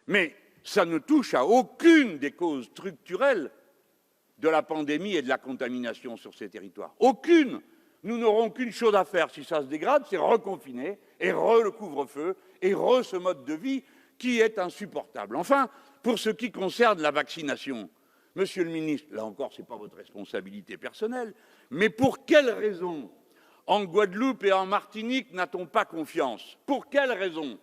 Mais ça ne touche à aucune des causes structurelles de la pandémie et de la contamination sur ces territoires. Aucune. Nous n'aurons qu'une chose à faire si ça se dégrade, c'est reconfiner et le couvre-feu et ce mode de vie qui est insupportable. Enfin, pour ce qui concerne la vaccination, Monsieur le ministre, là encore, ce n'est pas votre responsabilité personnelle, mais pour quelle raison, en Guadeloupe et en Martinique, n'a-t-on pas confiance? Pour quelle raison?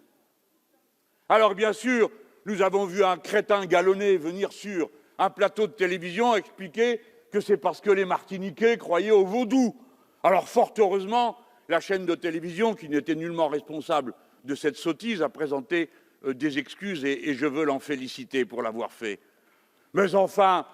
Alors, bien sûr, nous avons vu un crétin galonné venir sur un plateau de télévision expliquer que c'est parce que les Martiniquais croyaient au vaudou. Alors, fort heureusement, la chaîne de télévision, qui n'était nullement responsable de cette sottise, a présenté des excuses et je veux l'en féliciter pour l'avoir fait. Mais enfin,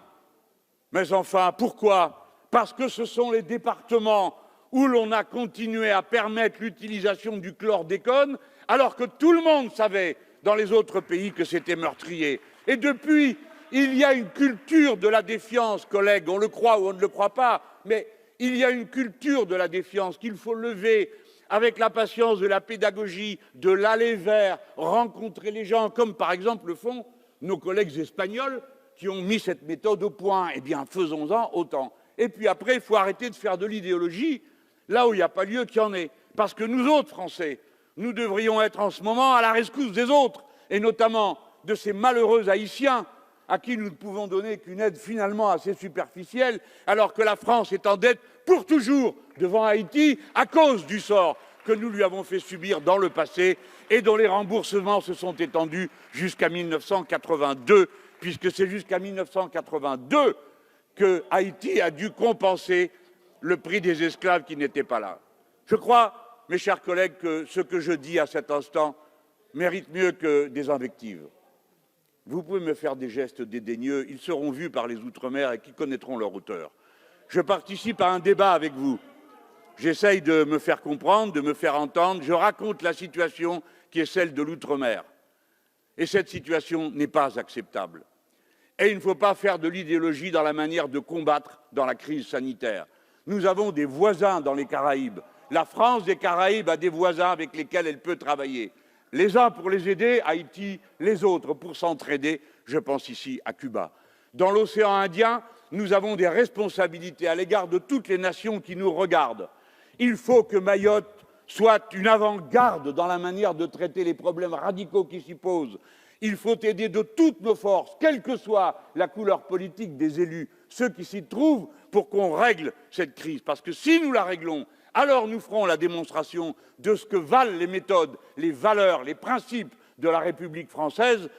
pourquoi? Parce que ce sont les départements où l'on a continué à permettre l'utilisation du chlordécone, alors que tout le monde savait dans les autres pays que c'était meurtrier. Et depuis, il y a une culture de la défiance, collègues, on le croit ou on ne le croit pas, mais il y a une culture de la défiance qu'il faut lever avec la patience de la pédagogie, de l'aller vers, rencontrer les gens, comme par exemple le font nos collègues espagnols qui ont mis cette méthode au point. Eh bien, faisons-en autant. Et puis après, il faut arrêter de faire de l'idéologie là où il n'y a pas lieu qu'il y en ait. Parce que nous autres, Français, nous devrions être en ce moment à la rescousse des autres, et notamment de ces malheureux Haïtiens à qui nous ne pouvons donner qu'une aide finalement assez superficielle, alors que la France est en dette pour toujours devant Haïti à cause du sort que nous lui avons fait subir dans le passé et dont les remboursements se sont étendus jusqu'à 1982, puisque c'est jusqu'à 1982 que Haïti a dû compenser le prix des esclaves qui n'étaient pas là. Je crois, mes chers collègues, que ce que je dis à cet instant mérite mieux que des invectives. Vous pouvez me faire des gestes dédaigneux, ils seront vus par les Outre-mer et qui connaîtront leur auteur. Je participe à un débat avec vous. J'essaye de me faire comprendre, de me faire entendre. Je raconte la situation qui est celle de l'Outre-mer. Et cette situation n'est pas acceptable. Et il ne faut pas faire de l'idéologie dans la manière de combattre dans la crise sanitaire. Nous avons des voisins dans les Caraïbes. La France des Caraïbes a des voisins avec lesquels elle peut travailler. Les uns pour les aider, Haïti, les autres pour s'entraider. Je pense ici à Cuba. Dans l'océan Indien, nous avons des responsabilités à l'égard de toutes les nations qui nous regardent. Il faut que Mayotte soit une avant-garde dans la manière de traiter les problèmes radicaux qui s'y posent. Il faut aider de toutes nos forces, quelle que soit la couleur politique des élus, ceux qui s'y trouvent, pour qu'on règle cette crise. Parce que si nous la réglons, alors nous ferons la démonstration de ce que valent les méthodes, les valeurs, les principes de la République française